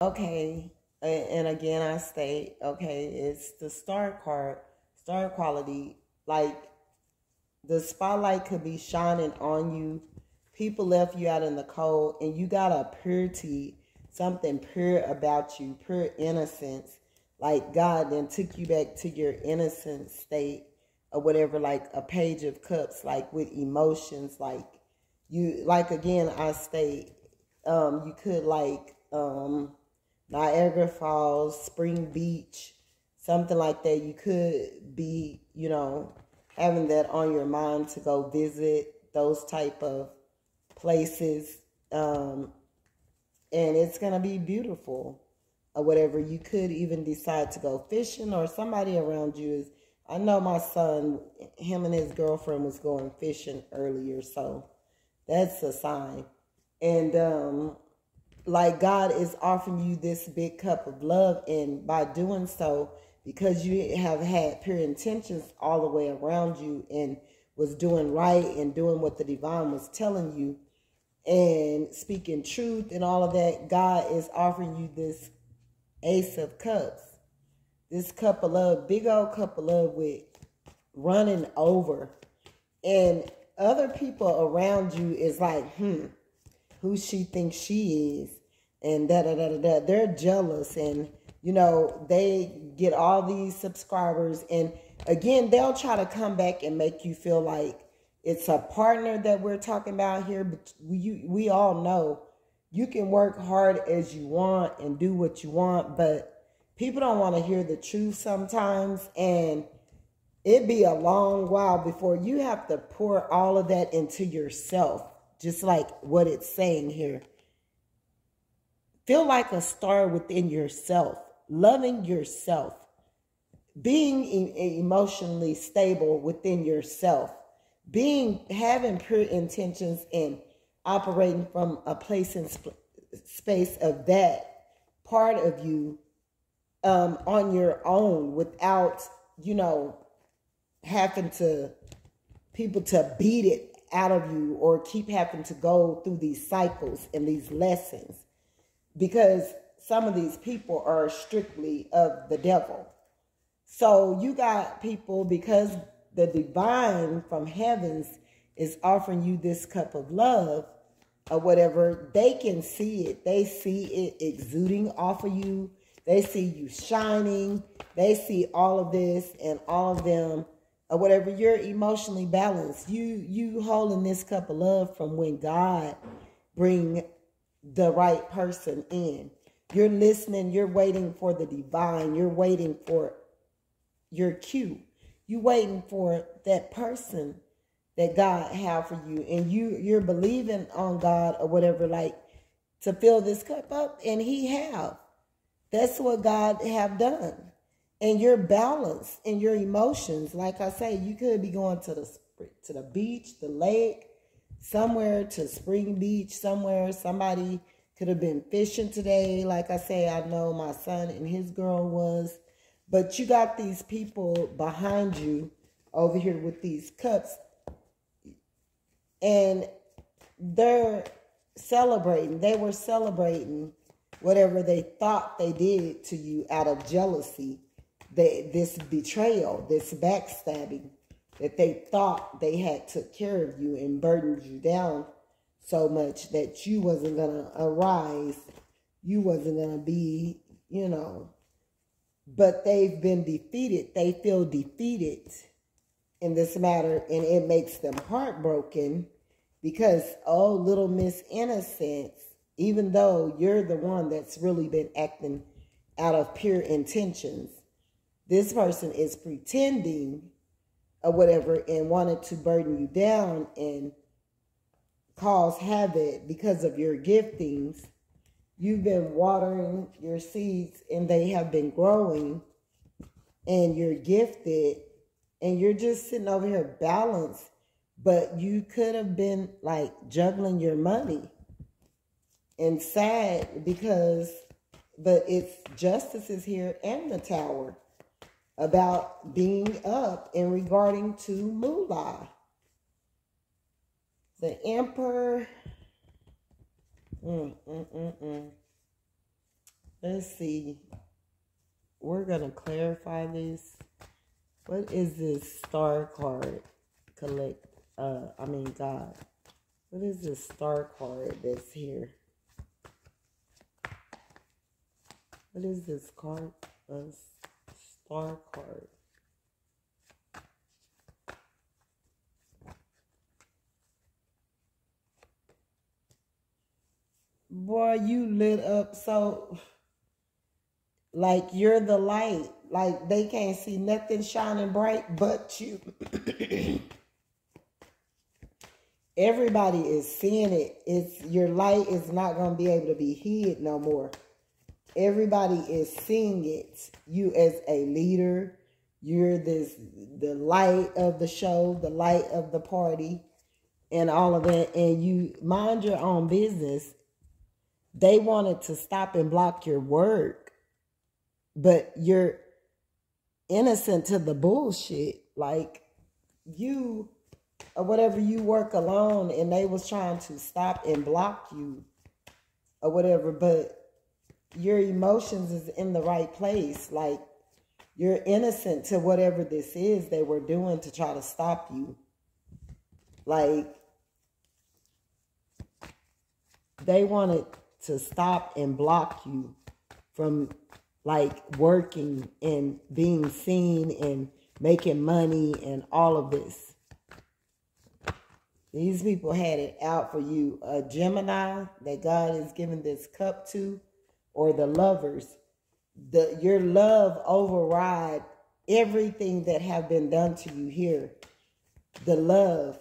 Okay, and again, I state, okay, it's the star card, star quality. Like the spotlight could be shining on you. People left you out in the cold, and you got a purity, something pure about you, pure innocence. Like God then took you back to your innocent state or whatever, like a page of cups, like with emotions, like you, like again, I state, you could like, Niagara Falls, Spring Beach, something like that. You could be, having that on your mind to go visit those type of places. And it's going to be beautiful or whatever. You could even decide to go fishing, or somebody around you is. I know my son, him and his girlfriend was going fishing earlier, so that's a sign. And like God is offering you this big cup of love, and by doing so, because you have had pure intentions all the way around you and was doing right and doing what the divine was telling you and speaking truth and all of that, God is offering you this ace of cups, this cup of love, big old cup of love with running over. And other people around you is like, who she thinks she is, and da da da da da. They're jealous, and they get all these subscribers, and again, they'll try to come back and make you feel like it's a partner that we're talking about here. But we all know you can work hard as you want and do what you want, but people don't want to hear the truth sometimes, and it'd be a long while before you have to pour all of that into yourself, just like what it's saying here. Feel like a star within yourself, loving yourself, being emotionally stable within yourself, having pure intentions and operating from a place and space of that part of you, on your own, without having to people to beat it out of you or keep having to go through these cycles and these lessons, because some of these people are strictly of the devil. So you got people, because the divine from heavens is offering you this cup of love or whatever, they can see it. They see it exuding off of you. They see you shining. They see all of this, and all of them or whatever. You're emotionally balanced. You holding this cup of love from when God bring the right person in. You're listening. You're waiting for the divine. You're waiting for your cue. You waiting for that person that God have for you, and you're believing on God or whatever, like to fill this cup up, and He have. That's what God have done. And you're balanced in your emotions. Like I say, you could be going to the beach, the lake, somewhere, to Spring Beach, somewhere. Somebody could have been fishing today. Like I say, I know my son and his girl was. But you got these people behind you over here with these cups, and they're celebrating. They were celebrating whatever they thought they did to you out of jealousy, this betrayal, this backstabbing, that they thought they had took care of you and burdened you down so much that you wasn't going to arise. You wasn't going to be, but they've been defeated. They feel defeated in this matter, and it makes them heartbroken because, oh, little Miss Innocence, even though you're the one that's really been acting out of pure intentions, this person is pretending or whatever and wanted to burden you down and cause havoc because of your giftings. You've been watering your seeds and they have been growing, and you're gifted, and you're just sitting over here balanced, but you could have been like juggling your money and sad because, but it's justice is here and the Tower about being up in regarding to moolah. The Emperor. Let's see. We're going to clarify this. What is this star card? God. What is this star card that's here? What is this card? Star card. Boy, you lit up so, like you're the light. Like they can't see nothing shining bright but you. Everybody is seeing it. Your light is not going to be able to be hid no more. Everybody is seeing it. You as a leader, you're the light of the show, the light of the party, and all of that. And you mind your own business. They wanted to stop and block your work, but you're innocent to the bullshit. Like you or whatever, you work alone and they was trying to stop and block you or whatever, but your emotions is in the right place. Like you're innocent to whatever this is they were doing to try to stop you. Like they wanted to stop and block you from like working and being seen and making money and all of this. These people had it out for you. A Gemini that God is giving this cup to, or the lovers. Your love override everything that have been done to you here. The love.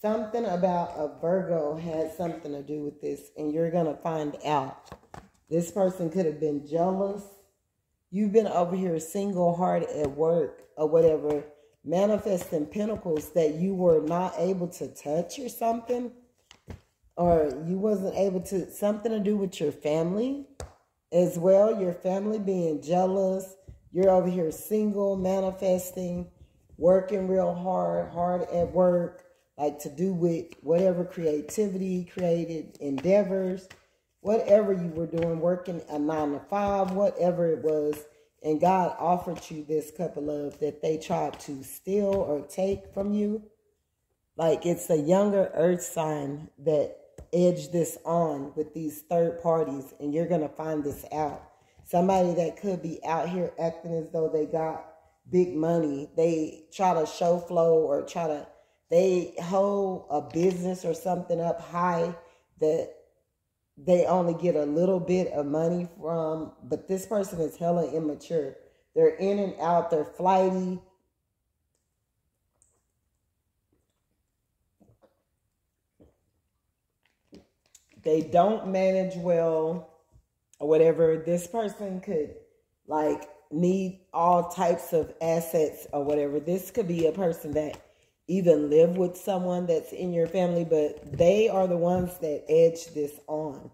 Something about a Virgo has something to do with this, and you're going to find out. This person could have been jealous. You've been over here single hard at work or whatever, manifesting pentacles that you were not able to touch or something. Or you wasn't able to, something to do with your family as well. Your family being jealous. You're over here single, manifesting, working real hard at work, like to do with whatever creativity, creative endeavors, whatever you were doing, working a 9 to 5, whatever it was. And God offered you this cup of love that they tried to steal or take from you. Like it's a younger earth sign that edged this on with these third parties. And you're going to find this out. Somebody that could be out here acting as though they got big money. They try to show flow or they hold a business or something up high that they only get a little bit of money from, but this person is hella immature. They're in and out, they're flighty. They don't manage well or whatever. This person could like need all types of assets or whatever. This could be a person that even live with someone that's in your family, but they are the ones that edge this on.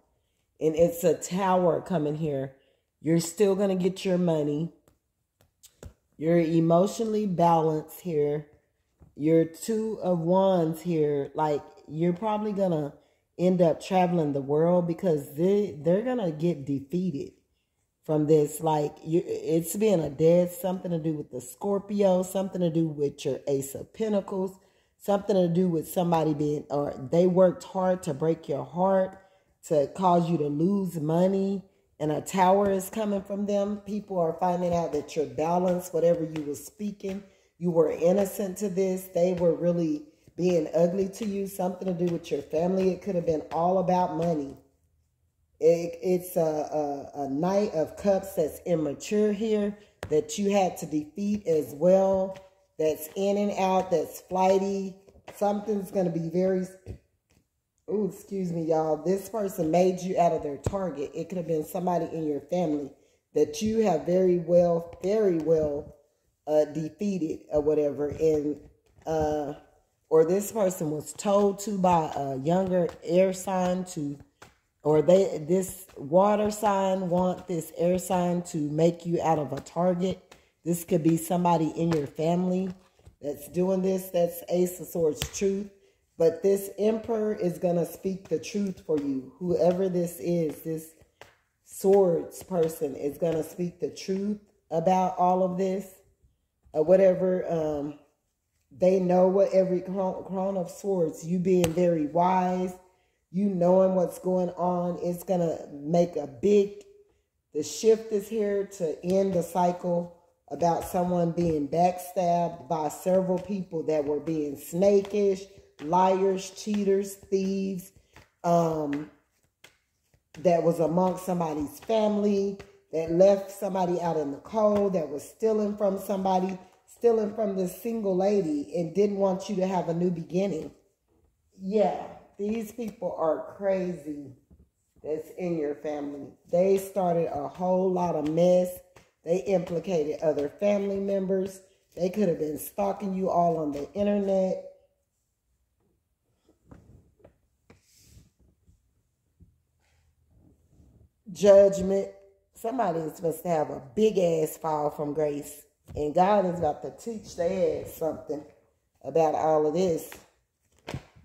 And it's a tower coming here. You're still going to get your money. You're emotionally balanced here. You're 2 of Wands here. Like you're probably going to end up traveling the world because they're going to get defeated from this. Like it's being a dead, something to do with the Scorpio, something to do with your Ace of Pentacles, something to do with somebody being, or they worked hard to break your heart, to cause you to lose money, and a tower is coming from them. People are finding out that you're balanced, whatever you were speaking, you were innocent to this. They were really being ugly to you, something to do with your family. It could have been all about money. It's a Knight of Cups that's immature here, that you had to defeat as well, that's in and out, that's flighty. Something's going to be very... Oh, excuse me, y'all. This person made you out of their target. It could have been somebody in your family that you have very well defeated or whatever. And, or this person was told to by a younger air sign to, or this water sign want this air sign to make you out of a target. This could be somebody in your family that's doing this. That's Ace of Swords truth. But this Emperor is going to speak the truth for you. Whoever this is, this Swords person is going to speak the truth about all of this or whatever. They know what every crown of swords, you being very wise, you knowing what's going on, it's going to make the shift is here to end the cycle about someone being backstabbed by several people that were being snakish, liars, cheaters, thieves, that was amongst somebody's family, that left somebody out in the cold, that was stealing from somebody, stealing from this single lady and didn't want you to have a new beginning. Yeah, these people are crazy that's in your family. They started a whole lot of mess. They implicated other family members. They could have been stalking you all on the internet. Judgment. Somebody is supposed to have a big ass fall from grace. And God is about to teach their ass something about all of this.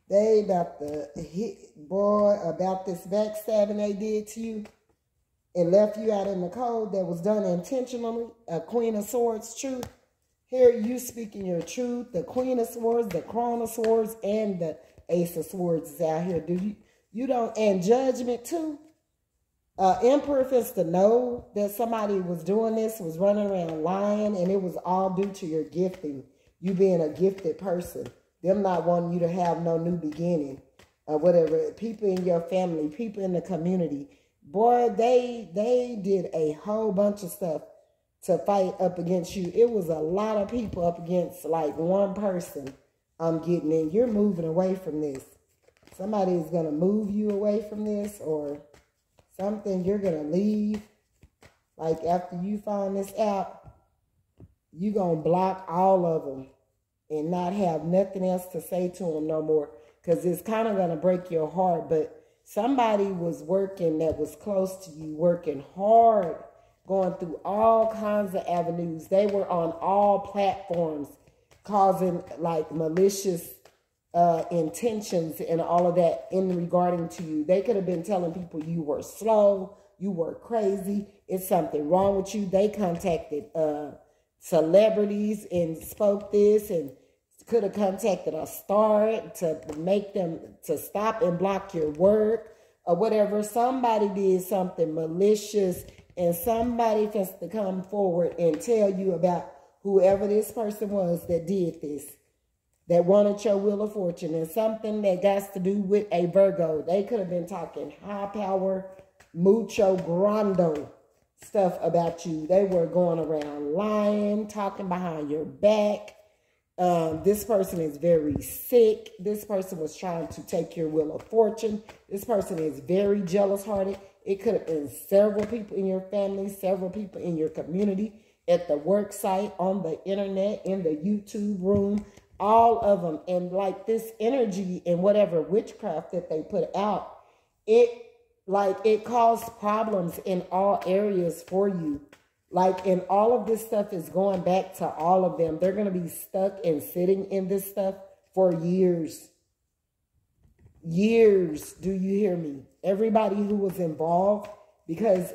They about to hit, boy, about this backstabbing they did to you and left you out in the cold that was done intentionally. A Queen of Swords truth. Here you speaking your truth. The Queen of Swords, the Crown of Swords, and the Ace of Swords is out here. Do you don't, and Judgment too. Emperor is to know that somebody was doing this, was running around lying, and it was all due to your gifting. You being a gifted person. Them not wanting you to have no new beginning or whatever. People in your family, people in the community. Boy, they did a whole bunch of stuff to fight up against you. It was a lot of people up against like one person. I'm getting in. You're moving away from this. Somebody is going to move you away from this or something. You're going to leave. Like after you find this out, you're going to block all of them and not have nothing else to say to them no more. Because it's kind of going to break your heart. But somebody was working that was close to you, working hard, going through all kinds of avenues. They were on all platforms, causing like malicious intentions and all of that in regarding to you. They could have been telling people you were slow, you were crazy, it's something wrong with you. They contacted celebrities and spoke this, and could have contacted a star to make them to stop and block your work or whatever. Somebody did something malicious, and somebody has to come forward and tell you about whoever this person was that did this, that wanted your wheel of fortune, and something that got to do with a Virgo. They could have been talking high power, mucho grande stuff about you. They were going around lying, talking behind your back. This person is very sick. This person was trying to take your wheel of fortune. This person is very jealous-hearted. It could have been several people in your family, several people in your community, at the work site, on the internet, in the YouTube room, all of them. And like this energy and whatever witchcraft that they put out, it caused problems in all areas for you. Like, and all of this stuff is going back to all of them. They're going to be stuck and sitting in this stuff for years. Years, do you hear me? Everybody who was involved, because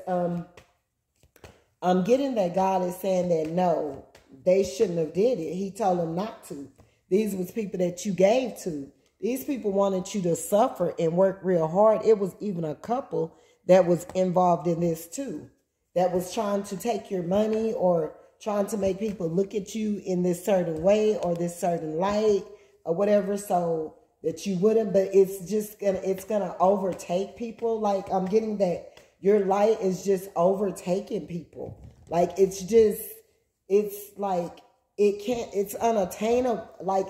I'm getting that God is saying that no, they shouldn't have did it. He told them not to. These was people that you gave to. These people wanted you to suffer and work real hard. It was even a couple that was involved in this too, that was trying to take your money or trying to make people look at you in this certain way or this certain light or whatever, so that you wouldn't. But it's gonna overtake people. Like, I'm getting that your light is just overtaking people. Like, it's like, it's unattainable. Like,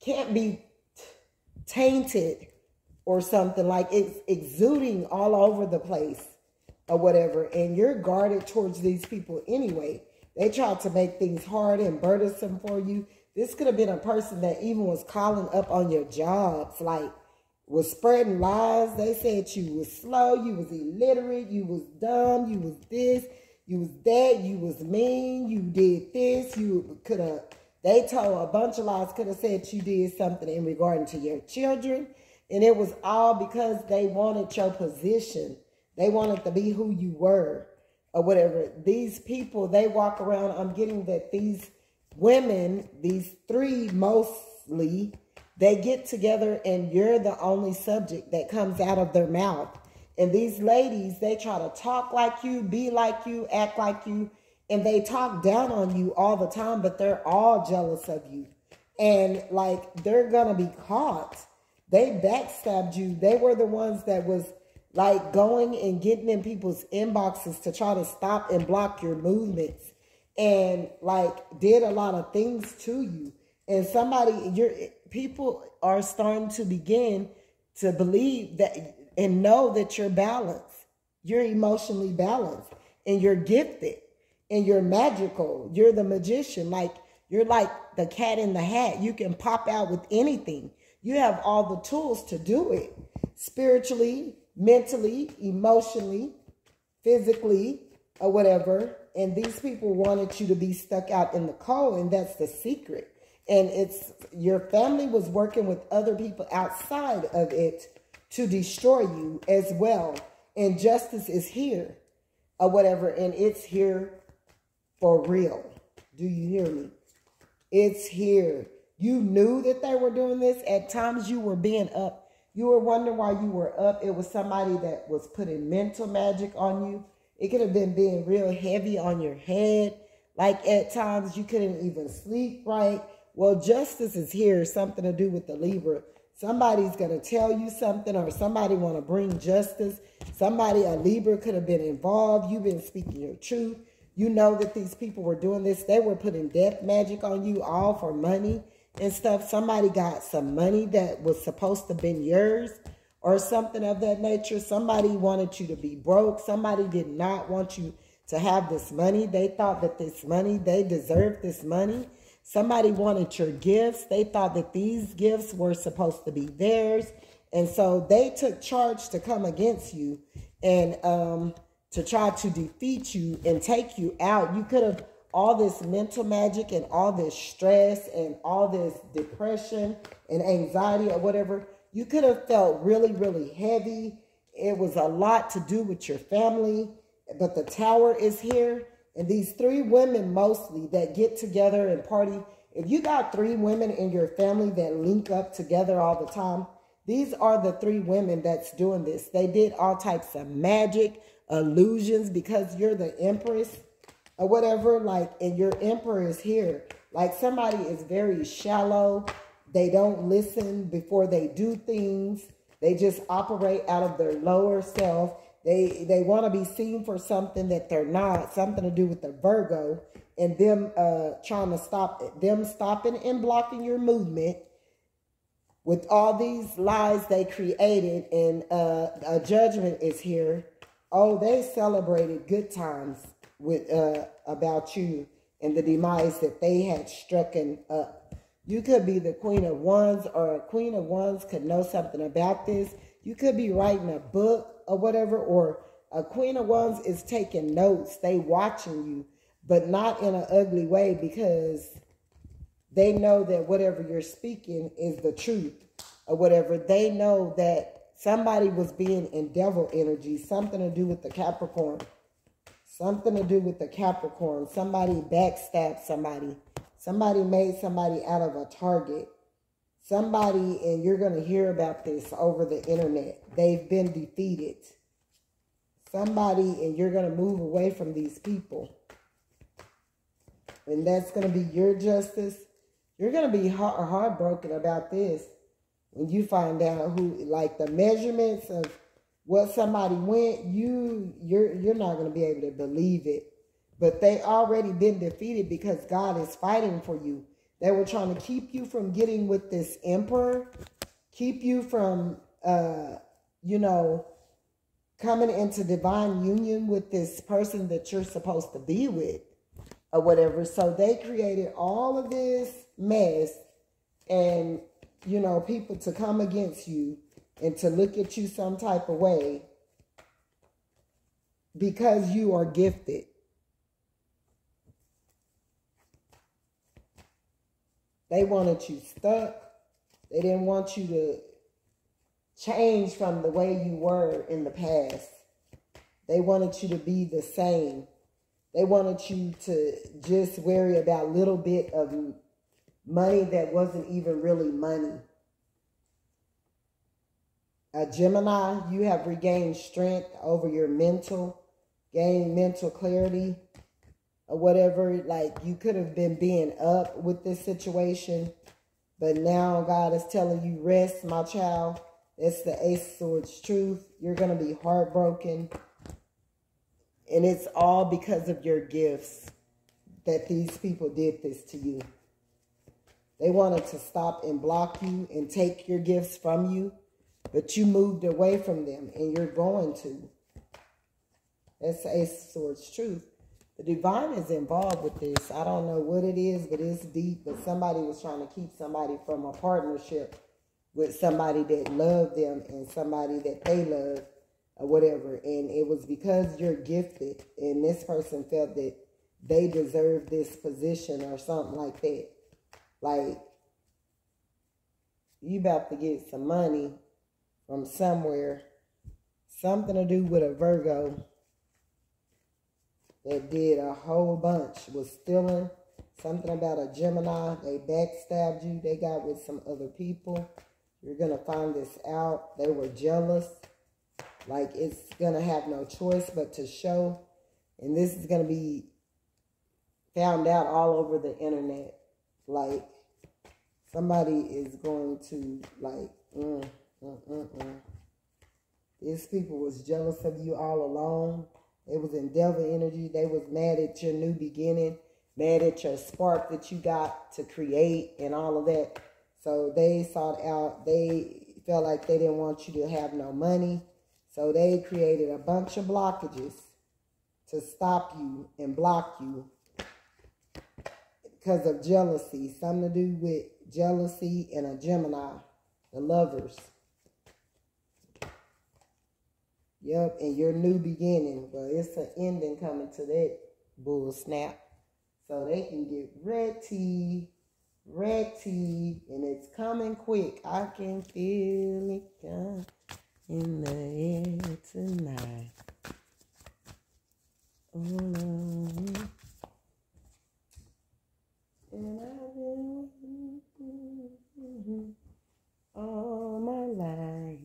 can't be tainted or something. Like, it's exuding all over the place or whatever. And you're guarded towards these people anyway. They tried to make things hard and burdensome for you. This could have been a person that even was calling up on your jobs, like was spreading lies. They said you was slow, you was illiterate, you was dumb, you was this, you was that, you was mean, you did this, they told a bunch of lies, could have said you did something in regarding to your children. And it was all because they wanted your position. They wanted to be who you were or whatever. These people, they walk around. I'm getting that these women, these three mostly, they get together and you're the only subject that comes out of their mouth. And these ladies, they try to talk like you, be like you, act like you, and they talk down on you all the time, but they're all jealous of you. And like, they're gonna be caught. They backstabbed you. They were the ones that was like going and getting in people's inboxes to try to stop and block your movements, and like did a lot of things to you. And people are starting to begin to believe that and know that you're balanced. You're emotionally balanced, and you're gifted, and you're magical. You're the magician. Like, you're like the cat in the hat. You can pop out with anything. You have all the tools to do it. Spiritually, mentally, emotionally, physically, or whatever. And these people wanted you to be stuck out in the cold, and that's the secret. And it's your family was working with other people outside of it to destroy you as well. And justice is here or whatever. And it's here for real. Do you hear me? It's here. You knew that they were doing this. At times you were being up. You were wondering why you were up. It was somebody that was putting mental magic on you. It could have been being real heavy on your head. Like at times you couldn't even sleep right. Well, justice is here. Something to do with the Libra. Somebody's going to tell you something, or somebody want to bring justice. Somebody, a Libra, could have been involved. You've been speaking your truth. You know that these people were doing this. They were putting death magic on you, all for money and stuff. Somebody got some money that was supposed to have been yours or something of that nature. Somebody wanted you to be broke. Somebody did not want you to have this money. They thought that this money, they deserved this money. Somebody wanted your gifts. They thought that these gifts were supposed to be theirs. And so they took charge to come against you and to try to defeat you and take you out. You could have all this mental magic and all this stress and all this depression and anxiety or whatever. You could have felt really, really heavy. It was a lot to do with your family. But the Tower is here. And these three women mostly that get together and party. If you got three women in your family that link up together all the time, these are the three women that's doing this. They did all types of magic, illusions, because you're the Empress or whatever. Like, and your Emperor is here. Like, somebody is very shallow. They don't listen before they do things. They just operate out of their lower self. They want to be seen for something that they're not, something to do with the Virgo, and them trying to stop them stopping and blocking your movement with all these lies they created. And a judgment is here. Oh, they celebrated good times with about you and the demise that they had strucken up. You could be the Queen of Wands, or a Queen of Wands could know something about this. You could be writing a book or whatever, or a Queen of Wands is taking notes. They watching you, but not in an ugly way, because they know that whatever you're speaking is the truth or whatever. They know that somebody was being in devil energy, something to do with the Capricorn, something to do with the Capricorn. Somebody backstabbed somebody. Somebody made somebody out of a target. Somebody, and you're going to hear about this over the internet. They've been defeated. Somebody, and you're going to move away from these people. And that's going to be your justice. You're going to be heartbroken about this when you find out who, like the measurements of what somebody went, you're not going to be able to believe it. But they already been defeated because God is fighting for you. They were trying to keep you from getting with this Emperor, keep you from, you know, coming into divine union with this person that you're supposed to be with or whatever. So they created all of this mess and, you know, people to come against you and to look at you some type of way because you are gifted. They wanted you stuck. They didn't want you to change from the way you were in the past. They wanted you to be the same. They wanted you to just worry about a little bit of money that wasn't even really money. A Gemini, you have regained strength over your mental, gained mental clarity or whatever. Like, you could have been being up with this situation, but now God is telling you, rest, my child. It's the Ace of Swords truth. You're going to be heartbroken. And it's all because of your gifts that these people did this to you. They wanted to stop and block you and take your gifts from you, but you moved away from them, and you're going to. That's the Ace of Swords truth. The divine is involved with this. I don't know what it is, but it's deep. But somebody was trying to keep somebody from a partnership with somebody that loved them and somebody that they love or whatever. And it was because you're gifted, and this person felt that they deserved this position or something like that. Like, you about to get some money from somewhere. Something to do with a Virgo that did a whole bunch, was stealing. Something about a Gemini. They backstabbed you. They got with some other people. You're going to find this out. They were jealous. Like, it's going to have no choice but to show. And this is going to be found out all over the internet. Like, somebody is going to, like, These people was jealous of you all along. They was in devil energy. They was mad at your new beginning, mad at your spark that you got to create and all of that. So they sought out, they felt like they didn't want you to have no money. So they created a bunch of blockages to stop you and block you because of jealousy. Something to do with jealousy and a Gemini, the lovers. Yep, and your new beginning. Well, it's an ending coming to that bull snap. So they can get ready, and it's coming quick. I can feel it come in the air tonight. Oh, Lord. And I've been waiting all my life.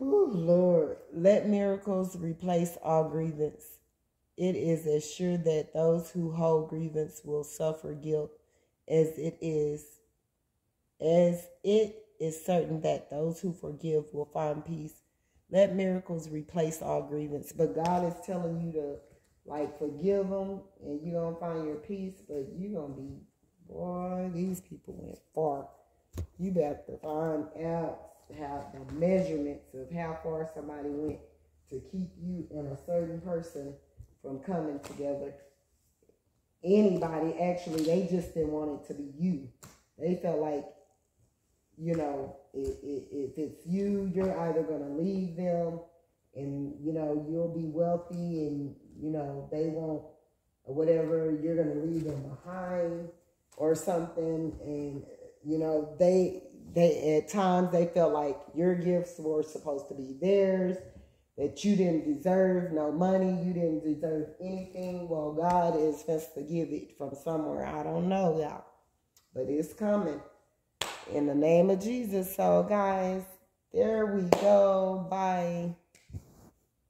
Oh, Lord, let miracles replace all grievance. It is as sure that those who hold grievance will suffer guilt as it is certain that those who forgive will find peace. Let miracles replace all grievance. But God is telling you to, like, forgive them, and you're going to find your peace, but you're going to be, boy, these people went far. You better find out how the measurements of how far somebody went to keep you and a certain person from coming together. Anybody, actually, they just didn't want it to be you. They felt like, you know, if it's you, you're either going to leave them and, you know, you'll be wealthy and, you know, they won't, or whatever, you're going to leave them behind or something. And, you know, they at times they felt like your gifts were supposed to be theirs, that you didn't deserve no money, you didn't deserve anything. Well, God is supposed to give it from somewhere. I don't know, y'all, but it's coming in the name of Jesus. So, guys, there we go. Bye.